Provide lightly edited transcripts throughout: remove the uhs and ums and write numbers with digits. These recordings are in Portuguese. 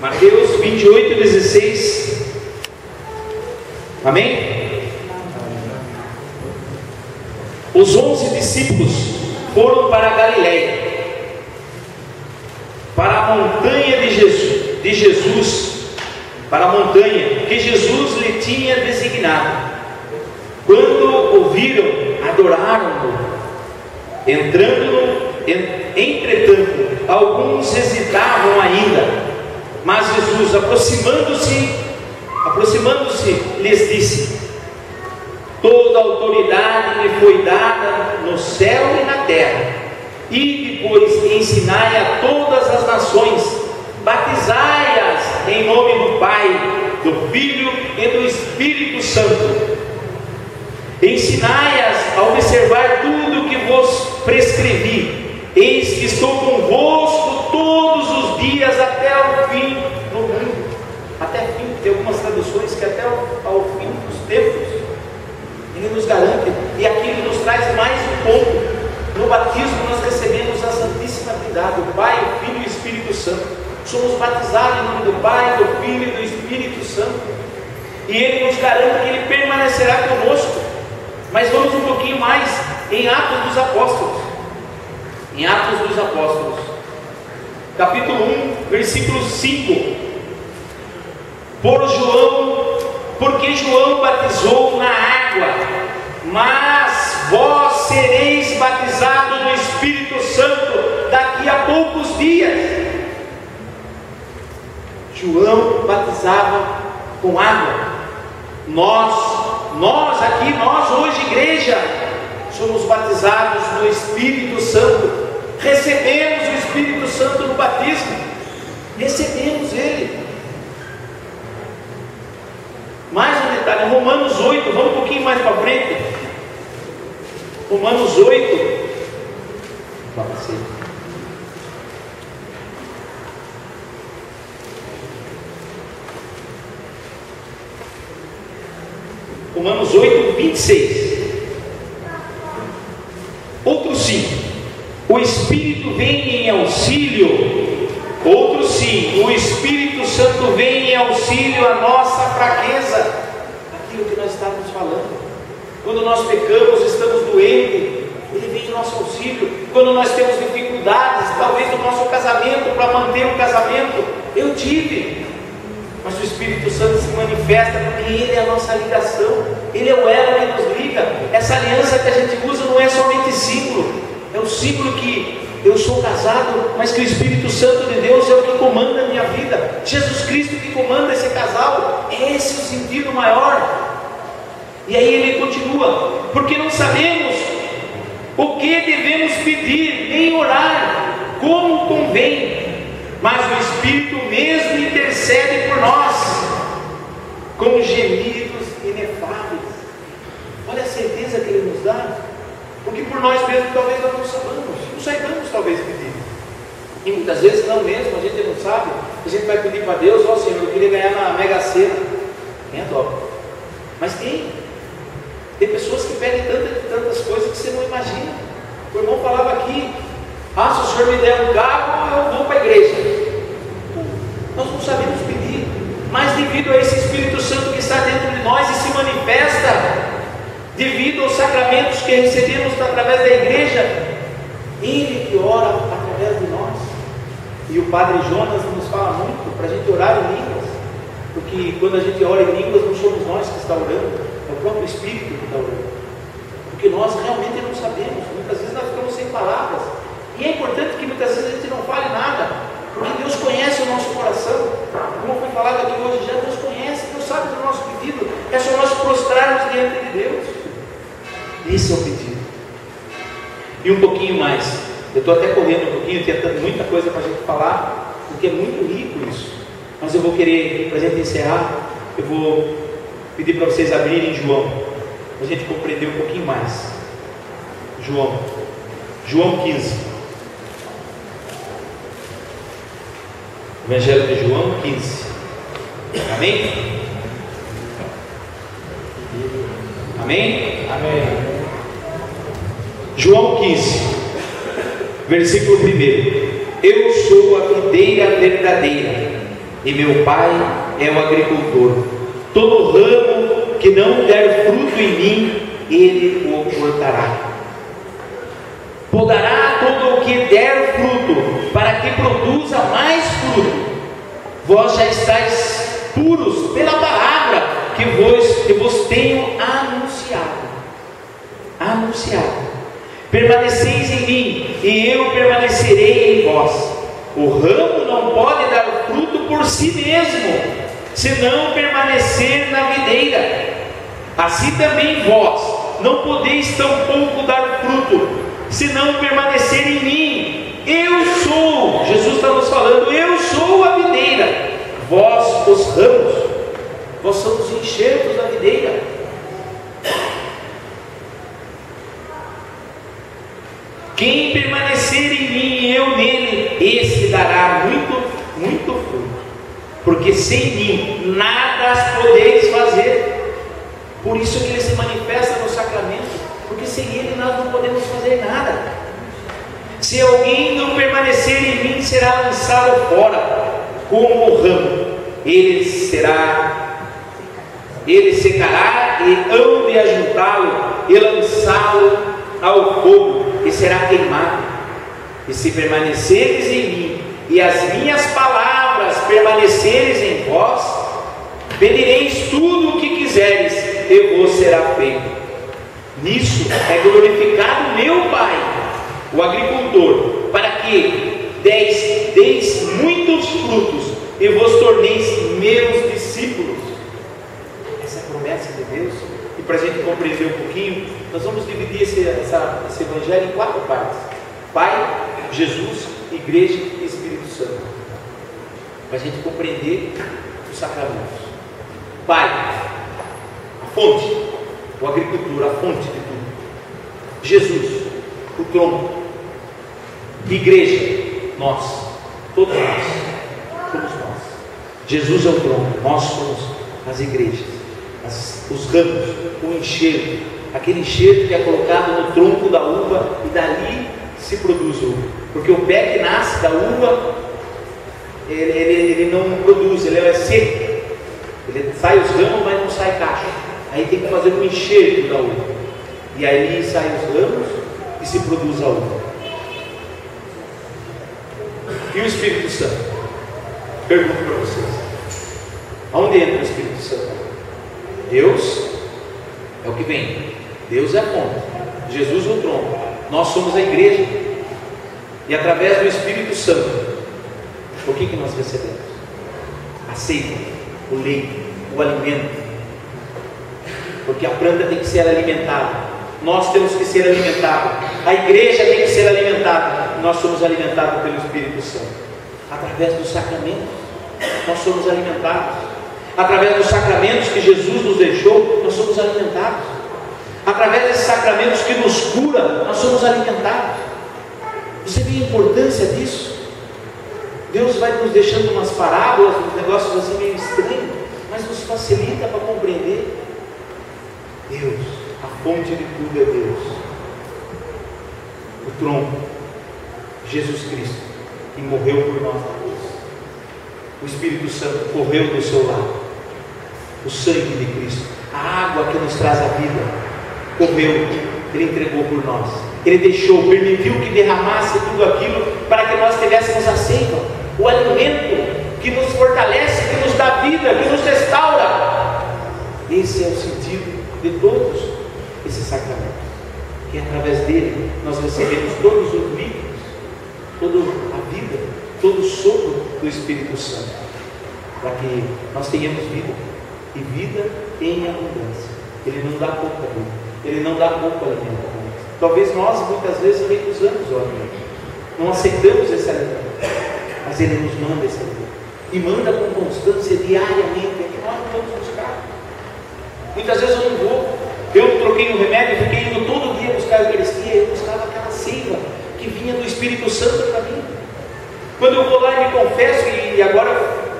Mateus 28, 16. Amém? Os 11 discípulos foram para a Galileia, para a montanha de Jesus, para a montanha que Jesus lhe tinha designado. Quando ouviram, adoraram-no. Entretanto, alguns hesitavam ainda. Mas Jesus, aproximando-se, lhes disse: toda autoridade me foi dada no céu e na terra. E depois ensinai a todas as nações, batizai-as em nome do Pai, do Filho e do Espírito Santo. Ensinai-as a observar tudo o que vos prescrevi. Eis que estou convosco todos os dias até o fim do mundo. Até fim, tem algumas traduções que até ao fim dos tempos. Ele nos garante, e aqui ele nos traz mais um ponto. No batismo nós recebemos a Santíssima Trindade, o Pai, o Filho e o Espírito Santo. Somos batizados em nome do Pai, do Filho e do Espírito Santo. E ele nos garante que ele permanecerá conosco. Mas vamos um pouquinho mais em Atos dos Apóstolos. Em Atos dos Apóstolos, capítulo 1, versículo 5. Porque João batizou na água, mas vós sereis batizados no Espírito Santo daqui a poucos dias. João batizava com água. Nós hoje, igreja, somos batizados no Espírito Santo. Recebemos o Espírito Santo no batismo. Recebemos ele. Mais um detalhe, Romanos 8, vamos um pouquinho mais para frente. Romanos 8. Romanos 8, 26. Outro sim, o Espírito vem em auxílio. Outro sim, o Espírito Santo vem em auxílio à nossa fraqueza. Aquilo que nós estávamos falando. Quando nós pecamos, estamos doentes, ele vem em nosso auxílio. Quando nós temos dificuldades, talvez no nosso casamento, para manter o casamento, eu tive. Mas o Espírito Santo se manifesta porque ele é a nossa ligação. Ele é o elo que nos liga. Essa aliança que a gente usa não é somente símbolo. É o símbolo que eu sou casado, mas que o Espírito Santo de Deus é o que comanda a minha vida. Jesus Cristo que comanda esse casal. Esse é o sentido maior. E aí ele continua: porque não sabemos o que devemos pedir, nem orar como convém, mas o Espírito mesmo intercede por nós com gemidos inefáveis. Olha a certeza que ele nos dá. Porque por nós mesmos talvez nós não saibamos talvez pedir. E muitas vezes não mesmo, a gente não sabe. A gente vai pedir para Deus: ó Senhor, eu queria ganhar na Mega Sena. Quem é top? Mas tem pessoas que pedem tantas coisas que você não imagina. O irmão falava aqui: ah, se o Senhor me der um carro, eu vou para a igreja. Nós não sabemos pedir, mas devido a esse Espírito Santo que está dentro de nós e se manifesta, devido aos sacramentos que recebemos através da igreja, ele que ora através de nós. E o Padre Jonas nos fala muito para a gente orar em línguas, porque quando a gente ora em línguas, não somos nós que está orando, é o próprio Espírito que está orando, porque nós realmente não sabemos. Muitas vezes nós ficamos sem palavras, e é importante que muitas vezes a gente não fale nada, porque Deus conhece o nosso coração. Como foi falado aqui hoje, já Deus conhece, Deus sabe do nosso pedido. É só nós prostrarmos diante de Deus. Esse é o pedido. E um pouquinho mais. Eu estou até correndo um pouquinho, tentando muita coisa para a gente falar, porque é muito rico isso. Mas eu vou querer, para a gente encerrar, eu vou pedir para vocês abrirem João, para a gente compreender um pouquinho mais. João 15. Evangelho de João 15. Amém? Amém? Amém. João 15, versículo 1. Eu sou a videira verdadeira, e meu Pai é o agricultor. Todo ramo que não der fruto em mim, Ele o cortará. Podará todo o que der fruto, para que produza mais fruto. Vós já estáis puros pela palavra que vos tenho anunciado. Permaneceis em mim, e eu permanecerei em vós. O ramo não pode dar fruto por si mesmo, se não permanecer na videira. Assim também vós não podeis tampouco dar fruto, se não permanecer em mim. Eu sou, Jesus está nos falando, eu sou a videira, vós os ramos, vós somos os enxertos da videira. Quem permanecer em mim e eu nele, esse dará muito fruto, porque sem mim nada podeis fazer. Por isso que ele se manifesta no sacramento, porque sem ele nós não podemos fazer nada. Se alguém não permanecer em mim, será lançado fora como o ramo. Ele secará, e hão de ajuntá-lo e lançá-lo ao fogo, e será queimado. E se permaneceres em mim, e as minhas palavras permaneceres em vós, pedireis tudo o que quiseres, e vos será feito. Nisso é glorificado meu Pai, o agricultor, para que deis muitos frutos, e vos torneis meus discípulos. Essa é a promessa de Deus. E para a gente compreender um pouquinho, nós vamos dividir esse evangelho em 4 partes: Pai, Jesus, Igreja e Espírito Santo, para a gente compreender os sacramentos. Pai, a fonte, o agricultor, a fonte de tudo. Jesus, o tronco. Igreja, nós, todos nós, somos nós. Jesus é o tronco, nós somos as igrejas, os ramos, o enxerto, aquele enxerto que é colocado no tronco da uva, e dali se produz uva, porque o pé que nasce da uva, ele não produz, ele é seco, ele sai os ramos, mas não sai cacho. Aí tem que fazer um enxerto da uva, e aí saem os ramos e se produz a uva. E o Espírito Santo? Pergunto para vocês: aonde entra o Espírito Santo? Deus é o que vem, Deus é a fonte, Jesus o tronco, nós somos a igreja, e através do Espírito Santo, o que nós recebemos? A seiva, o leite, o alimento, porque a planta tem que ser alimentada, nós temos que ser alimentados, a igreja tem que ser alimentada, nós somos alimentados pelo Espírito Santo. Através dos sacramentos, nós somos alimentados. Através dos sacramentos que Jesus nos deixou, nós somos alimentados. Através desses sacramentos que nos cura, nós somos alimentados. Você vê a importância disso? Deus vai nos deixando umas parábolas, uns negócios assim meio estranhos, mas nos facilita para compreender. Deus, a fonte de tudo é Deus. O tronco, Jesus Cristo, que morreu por nós na cruz. O Espírito Santo correu do seu lado. O sangue de Cristo, a água que nos traz a vida, correu, Ele entregou por nós. Ele deixou, permitiu que derramasse tudo aquilo para que nós tivéssemos a seiva, o alimento que nos fortalece, que nos dá vida, que nos restaura. Esse é o sentido de todos esses sacramentos, que através dele nós recebemos todos os líquidos, toda a vida, todo o sopro do Espírito Santo, para que nós tenhamos vida, e vida em abundância. Ele não dá pouca vida, ele não dá pouco alimento. Talvez nós muitas vezes recusamos o alimento, não aceitamos esse alimento, mas ele nos manda esse alimento, e manda com constância, diariamente, é que nós não vamos buscar. Muitas vezes eu não vou, eu troquei o remédio e fiquei indo todo dia buscar a Eucaristia, eu buscava aquela seiva que vinha do Espírito Santo para mim. Quando eu vou lá e me confesso, e agora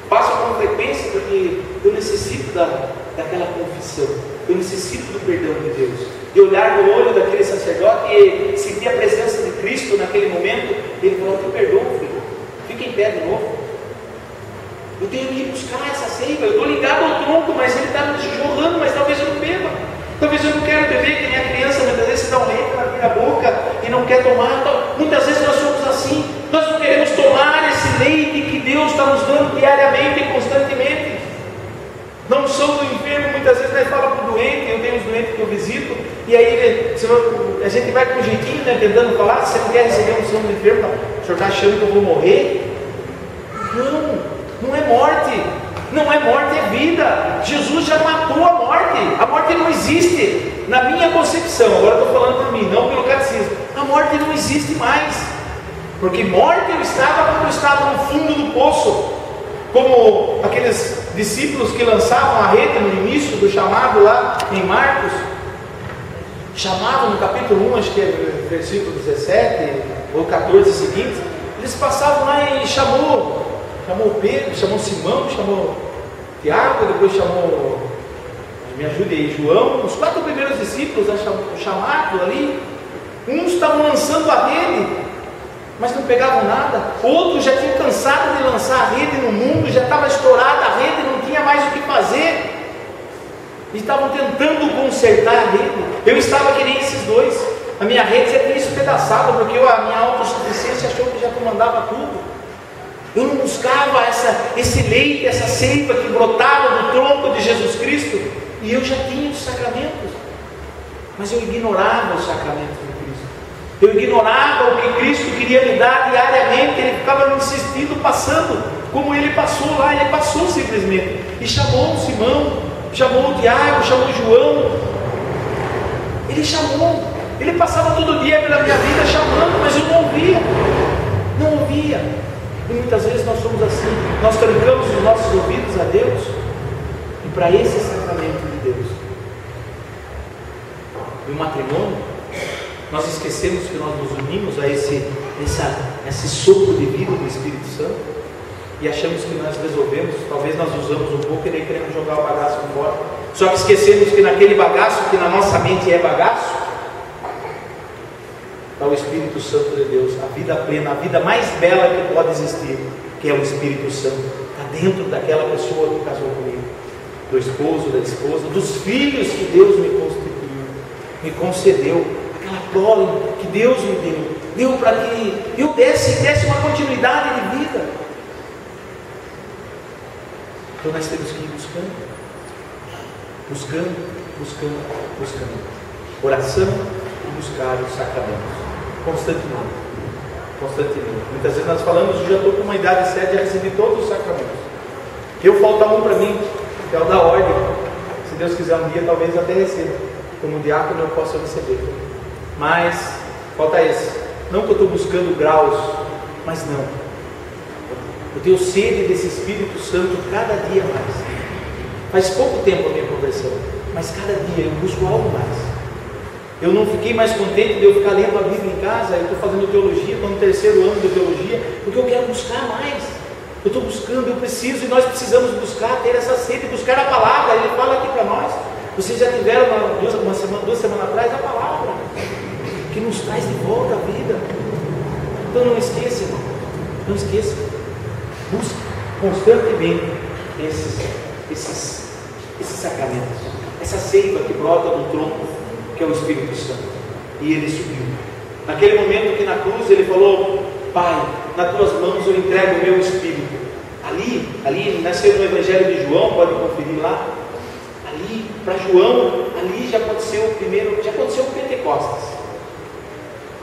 faço com frequência, porque eu necessito daquela confissão, eu necessito do perdão de Deus, de olhar no olho daquele sacerdote e sentir a presença de Cristo naquele momento. Ele falou: te perdoo, filho, fica em pé de novo. Eu tenho que ir buscar essa seiva. Eu estou ligado ao tronco, mas ele está me jorrando, mas talvez eu não beba. Talvez eu não quero beber, que nem a criança, muitas vezes dá um leite na boca e não quer tomar. Então, muitas vezes nós somos assim. Nós não queremos tomar esse leite que Deus está nos dando diariamente e constantemente. Não sou do enfermo, muitas vezes nós falamos para o doente, eu tenho uns doentes que eu visito, e aí a gente vai com um jeitinho, né, tentando falar, se você não quer receber um unção do enfermo, não, o senhor está achando que eu vou morrer? Não é morte. Não é morte, é vida. Jesus já matou a morte. A morte não existe. Na minha concepção, agora estou falando por mim, não pelo catecismo. A morte não existe mais. Porque morte eu estava quando eu estava no fundo do poço. Como aqueles discípulos que lançavam a rede no início do chamado lá em Marcos. Chamavam no capítulo 1, acho que é versículo 17 ou 14 seguintes. Eles passavam lá e chamou Pedro, chamou Simão, chamou Tiago, depois chamou, me ajude aí, João, os 4 primeiros discípulos, chamados ali. Uns estavam lançando a rede, mas não pegavam nada. Outros já tinham cansado de lançar a rede no mundo, já estava estourada a rede, não tinha mais o que fazer. E estavam tentando consertar a rede. Eu estava que nem esses dois. A minha rede já tinha despedaçado, porque a minha autossuficiência achou que já comandava tudo. Eu não buscava esse leite, essa seiva que brotava do tronco de Jesus Cristo, e eu já tinha os sacramentos, mas eu ignorava os sacramentos de Cristo. Eu ignorava o que Cristo queria me dar diariamente. Ele ficava me insistindo, passando, como ele passou lá. Ele passou simplesmente, e chamou o Simão, chamou o Tiago, chamou o João. Ele chamou, ele passava todo dia pela minha vida chamando, mas eu não ouvia. E muitas vezes nós somos assim, nós trancamos os nossos ouvidos a Deus, e para esse sacramento de Deus, no matrimônio, nós esquecemos que nós nos unimos a esse sopro de vida do Espírito Santo, e achamos que nós resolvemos, talvez nós usamos um pouco e daí queremos jogar o bagaço fora, só que esquecemos que naquele bagaço, que na nossa mente é bagaço, está o Espírito Santo de Deus, a vida plena, a vida mais bela que pode existir, que é o Espírito Santo, está dentro daquela pessoa que casou comigo, do esposo, da esposa, dos filhos que Deus me constituiu, me concedeu, aquela prole que Deus me deu para que eu desse uma continuidade de vida. Então nós temos que ir buscando, oração e buscar os sacramentos. Constantemente. Muitas vezes nós falamos, eu já estou com uma idade certa, já recebi todos os sacramentos. Falta um para mim, que é o da ordem. Se Deus quiser um dia, talvez até receba. Como diácono eu posso receber. Mas falta esse. Não que eu estou buscando graus, mas não. Eu tenho sede desse Espírito Santo cada dia mais. Faz pouco tempo a minha conversão, mas cada dia eu busco algo mais. Eu não fiquei mais contente de eu ficar lendo a Bíblia em casa. Eu estou fazendo teologia, estou no 3º ano de teologia, porque eu quero buscar mais. Eu estou buscando, eu preciso, e nós precisamos buscar, ter essa sede, buscar a palavra. Ele fala aqui para nós. Vocês já tiveram 2 semanas atrás a palavra, que nos traz de volta a vida. Então não esqueça, irmão, não esqueça. Busque constantemente esses sacramentos, essa seiva que brota do tronco, que é o Espírito Santo. E ele subiu. Naquele momento que na cruz ele falou: Pai, nas tuas mãos eu entrego o meu espírito. Ali nasceu no Evangelho de João, pode conferir lá. Ali, para João, ali já aconteceu o Pentecostes.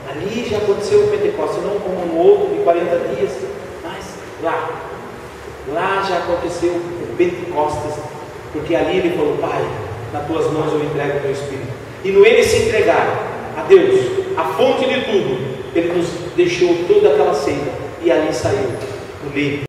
Ali já aconteceu o Pentecostes, não como no outro de 40 dias, mas lá já aconteceu o Pentecostes, porque ali ele falou: Pai, nas tuas mãos eu entrego o meu espírito. E no ele se entregar a Deus, a fonte de tudo, ele nos deixou toda aquela seiva, e ali saiu o leite.